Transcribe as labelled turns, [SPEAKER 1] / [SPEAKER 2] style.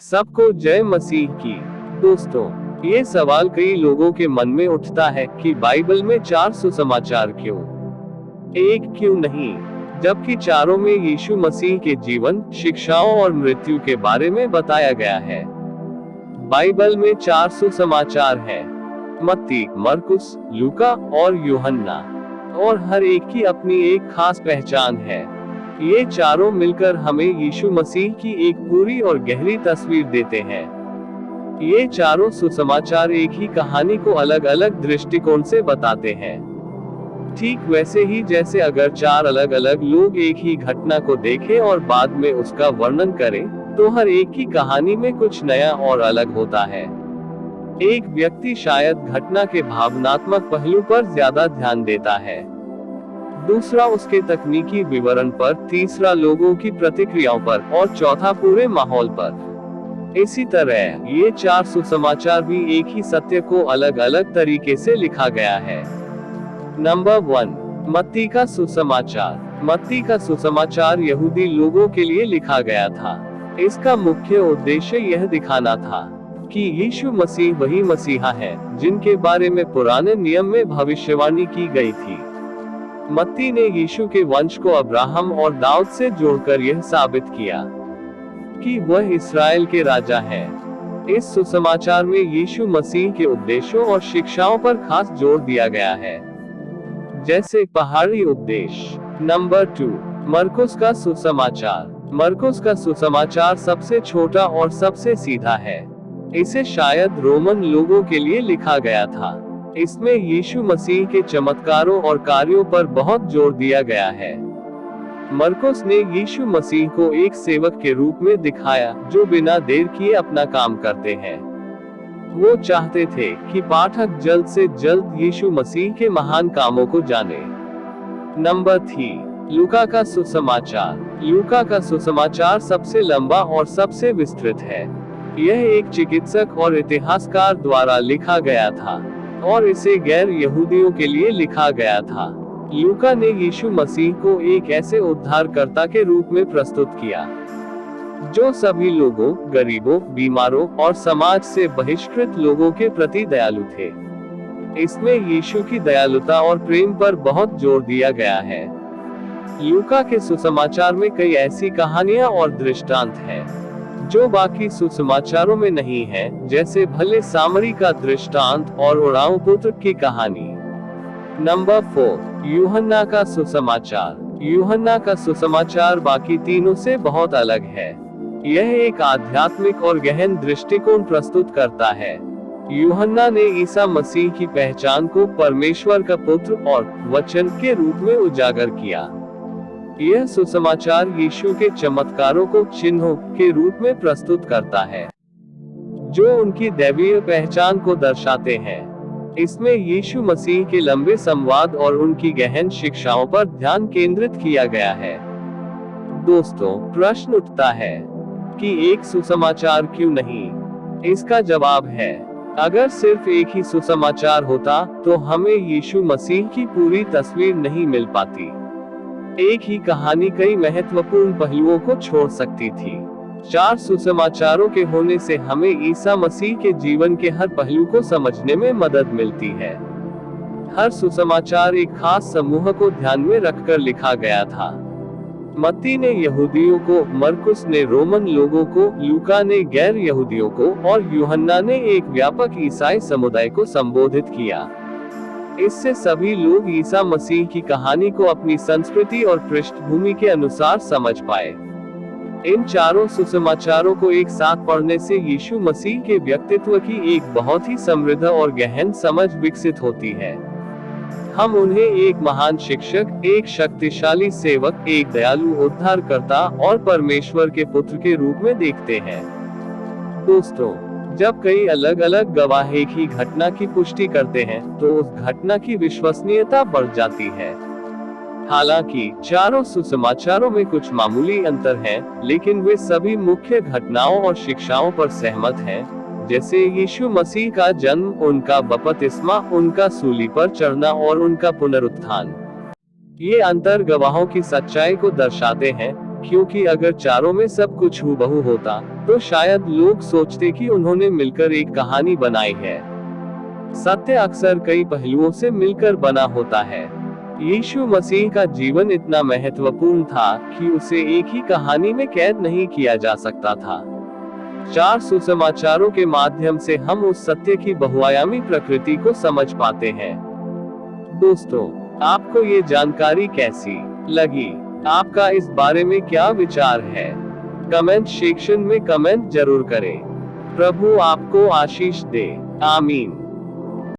[SPEAKER 1] सबको जय मसीह की। दोस्तों, ये सवाल कई लोगों के मन में उठता है कि बाइबल में 4 सुसमाचार क्यों, एक क्यों नहीं, जबकि चारों में यीशु मसीह के जीवन, शिक्षाओं और मृत्यु के बारे में बताया गया है। बाइबल में 4 सुसमाचार हैं, मत्ती, मरकुस, लूका और यूहन्ना, और हर एक की अपनी एक खास पहचान है। ये चारों मिलकर हमें यीशु मसीह की एक पूरी और गहरी तस्वीर देते हैं। ये चारों सुसमाचार एक ही कहानी को अलग अलग दृष्टिकोण से बताते हैं। ठीक वैसे ही जैसे अगर 4 अलग अलग लोग एक ही घटना को देखें और बाद में उसका वर्णन करें, तो हर एक की कहानी में कुछ नया और अलग होता है। एक व्यक्ति शायद घटना के भावनात्मक पहलू पर ज्यादा ध्यान देता है, दूसरा उसके तकनीकी विवरण पर, तीसरा लोगों की प्रतिक्रियाओं पर और चौथा पूरे माहौल पर। इसी तरह ये 4 सुसमाचार भी एक ही सत्य को अलग अलग तरीके से लिखा गया है। नंबर 1, मत्ती का सुसमाचार। मत्ती का सुसमाचार यहूदी लोगों के लिए लिखा गया था। इसका मुख्य उद्देश्य यह दिखाना था कि यीशु मसीह वही मसीहा है जिनके बारे में पुराने नियम में भविष्यवाणी की गई थी। मत्ती ने यीशु के वंश को अब्राहम और दाऊद से जोड़कर यह साबित किया कि वह इस्राएल के राजा हैं। इस सुसमाचार में यीशु मसीह के उद्देश्यों और शिक्षाओं पर खास जोर दिया गया है, जैसे पहाड़ी उपदेश। नंबर 2, मरकुस का सुसमाचार। मरकुस का सुसमाचार सबसे छोटा और सबसे सीधा है। इसे शायद रोमन लोगों के लिए लिखा गया था। इसमें यीशु मसीह के चमत्कारों और कार्यों पर बहुत जोर दिया गया है। मरकुस ने यीशु मसीह को एक सेवक के रूप में दिखाया जो बिना देर किए अपना काम करते हैं। वो चाहते थे कि पाठक जल्द से जल्द यीशु मसीह के महान कामों को जाने। नंबर 3, लूका का सुसमाचार। लूका का सुसमाचार सबसे लंबा और सबसे विस्तृत है। यह एक चिकित्सक और इतिहासकार द्वारा लिखा गया था और इसे गैर यहूदियों के लिए लिखा गया था। लूका ने यीशु मसीह को एक ऐसे उद्धारकर्ता के रूप में प्रस्तुत किया जो सभी लोगों, गरीबों, बीमारों और समाज से बहिष्कृत लोगों के प्रति दयालु थे। इसमें यीशु की दयालुता और प्रेम पर बहुत जोर दिया गया है। लूका के सुसमाचार में कई ऐसी कहानियां और दृष्टांत हैं जो बाकी सुसमाचारों में नहीं है, जैसे भले सामरी का दृष्टांत और उड़ाऊ पुत्र की कहानी। नंबर 4, यूहन्ना का सुसमाचार। यूहन्ना का सुसमाचार बाकी तीनों से बहुत अलग है। यह एक आध्यात्मिक और गहन दृष्टिकोण प्रस्तुत करता है। यूहन्ना ने ईसा मसीह की पहचान को परमेश्वर का पुत्र और वचन के रूप में उजागर किया। यह सुसमाचार यीशु के चमत्कारों को चिन्हों के रूप में प्रस्तुत करता है जो उनकी दैवीय पहचान को दर्शाते हैं। इसमें यीशु मसीह के लंबे संवाद और उनकी गहन शिक्षाओं पर ध्यान केंद्रित किया गया है। दोस्तों, प्रश्न उठता है कि एक सुसमाचार क्यों नहीं? इसका जवाब है, अगर सिर्फ एक ही सुसमाचार होता तो हमें यीशु मसीह की पूरी तस्वीर नहीं मिल पाती। एक ही कहानी कई महत्वपूर्ण पहलुओं को छोड़ सकती थी। 4 सुसमाचारों के होने से हमें ईसा मसीह के जीवन के हर पहलू को समझने में मदद मिलती है। हर सुसमाचार एक खास समूह को ध्यान में रखकर लिखा गया था। मत्ती ने यहूदियों को, मरकुस ने रोमन लोगों को, लूका ने गैर यहूदियों को और यूहन्ना ने एक व्यापक ईसाई समुदाय को संबोधित किया। इससे सभी लोग ईसा मसीह की कहानी को अपनी संस्कृति और पृष्ठभूमि के अनुसार समझ पाए। इन चारों सुसमाचारों को एक साथ पढ़ने से यीशु मसीह के व्यक्तित्व की एक बहुत ही समृद्ध और गहन समझ विकसित होती है। हम उन्हें एक महान शिक्षक, एक शक्तिशाली सेवक, एक दयालु उद्धारकर्ता और परमेश्वर के पुत्र के रूप में देखते हैं। दोस्तों, जब कई अलग अलग गवाह एक ही घटना की पुष्टि करते हैं तो उस घटना की विश्वसनीयता बढ़ जाती है। हालांकि चारों सुसमाचारों में कुछ मामूली अंतर हैं, लेकिन वे सभी मुख्य घटनाओं और शिक्षाओं पर सहमत हैं, जैसे यीशु मसीह का जन्म, उनका बपतिस्मा, उनका सूली पर चढ़ना और उनका पुनरुत्थान। ये अंतर गवाहों की सच्चाई को दर्शाते हैं क्योंकि अगर चारों में सब कुछ हूबहू होता, तो शायद लोग सोचते कि उन्होंने मिलकर एक कहानी बनाई है। सत्य अक्सर कई पहलुओं से मिलकर बना होता है। यीशु मसीह का जीवन इतना महत्वपूर्ण था कि उसे एक ही कहानी में कैद नहीं किया जा सकता था। 4 सुसमाचारों के माध्यम से हम उस सत्य की बहुआयामी प्रकृति को समझ पाते हैं। दोस्तों, आपको ये जानकारी कैसी लगी? आपका इस बारे में क्या विचार है? कमेंट सेक्शन में कमेंट जरूर करें। प्रभु आपको आशीष दे। आमीन।